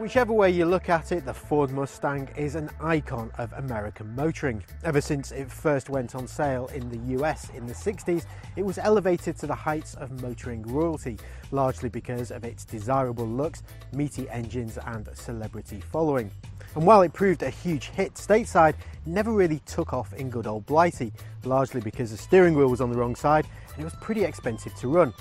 Whichever way you look at it, the Ford Mustang is an icon of American motoring. Ever since it first went on sale in the US in the 60s, it was elevated to the heights of motoring royalty, largely because of its desirable looks, meaty engines and celebrity following. And while it proved a huge hit stateside, it never really took off in good old Blighty, largely because the steering wheel was on the wrong side and it was pretty expensive to run.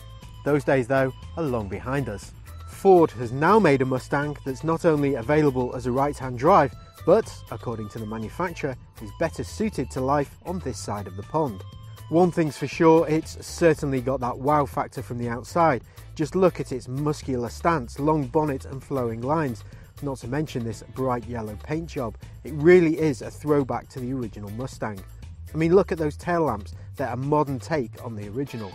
Those days though are long behind us. Ford has now made a Mustang that's not only available as a right-hand drive, but, according to the manufacturer, is better suited to life on this side of the pond. One thing's for sure, it's certainly got that wow factor from the outside. Just look at its muscular stance, long bonnet and flowing lines, not to mention this bright yellow paint job. It really is a throwback to the original Mustang. I mean, look at those tail lamps, they're a modern take on the original.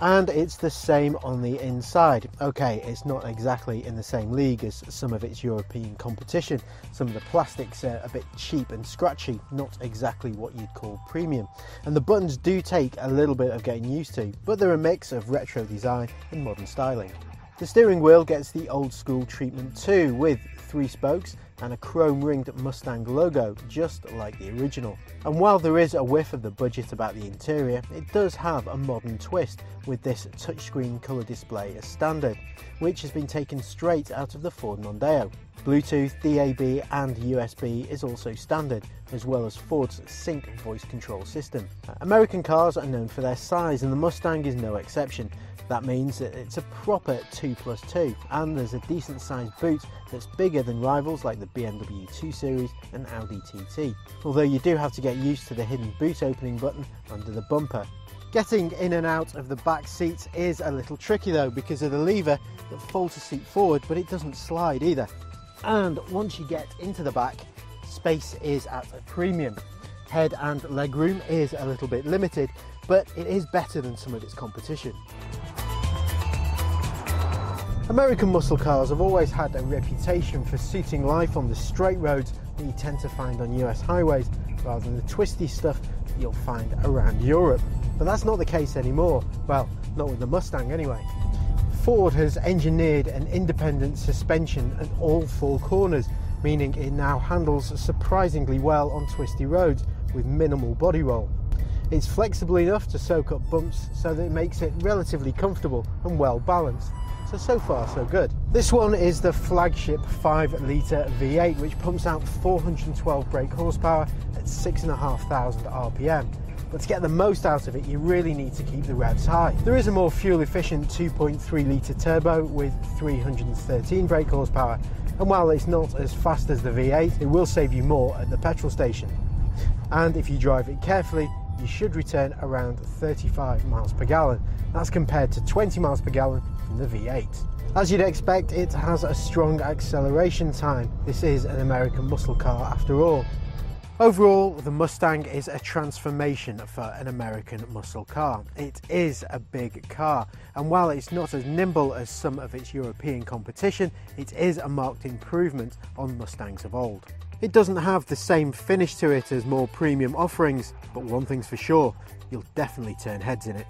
And it's the same on the inside. Okay, it's not exactly in the same league as some of its European competition. Some of the plastics are a bit cheap and scratchy, not exactly what you'd call premium. And the buttons do take a little bit of getting used to, but they're a mix of retro design and modern styling. The steering wheel gets the old school treatment too, with 3 spokes and a chrome ringed Mustang logo, just like the original. And while there is a whiff of the budget about the interior, it does have a modern twist with this touchscreen colour display as standard, which has been taken straight out of the Ford Mondeo. Bluetooth, DAB and USB is also standard, as well as Ford's Sync voice control system. American cars are known for their size and the Mustang is no exception. That means that it's a proper 2+2 and there's a decent sized boot that's bigger than rivals like the BMW 2 Series and Audi TT, although you do have to get used to the hidden boot opening button under the bumper. Getting in and out of the back seats is a little tricky though, because of the lever that folds the seat forward, but it doesn't slide either. And once you get into the back, space is at a premium. Head and leg room is a little bit limited, but it is better than some of its competition. American muscle cars have always had a reputation for suiting life on the straight roads that you tend to find on US highways, rather than the twisty stuff that you'll find around Europe. But that's not the case anymore. Well, not with the Mustang anyway. Ford has engineered an independent suspension at all 4 corners, meaning it now handles surprisingly well on twisty roads with minimal body roll. It's flexible enough to soak up bumps so that it makes it relatively comfortable and well balanced. So far so good. This one is the flagship 5-litre V8, which pumps out 412 brake horsepower at 6,500 RPM. But to get the most out of it, you really need to keep the revs high. There is a more fuel efficient 2.3-litre turbo with 313 brake horsepower, and while it's not as fast as the V8, it will save you more at the petrol station. And if you drive it carefully, you should return around 35 miles per gallon. That's compared to 20 miles per gallon from the V8. As you'd expect, it has a strong acceleration time. This is an American muscle car after all. Overall, the Mustang is a transformation for an American muscle car. It is a big car, and while it's not as nimble as some of its European competition, it is a marked improvement on Mustangs of old. It doesn't have the same finish to it as more premium offerings, but one thing's for sure, you'll definitely turn heads in it.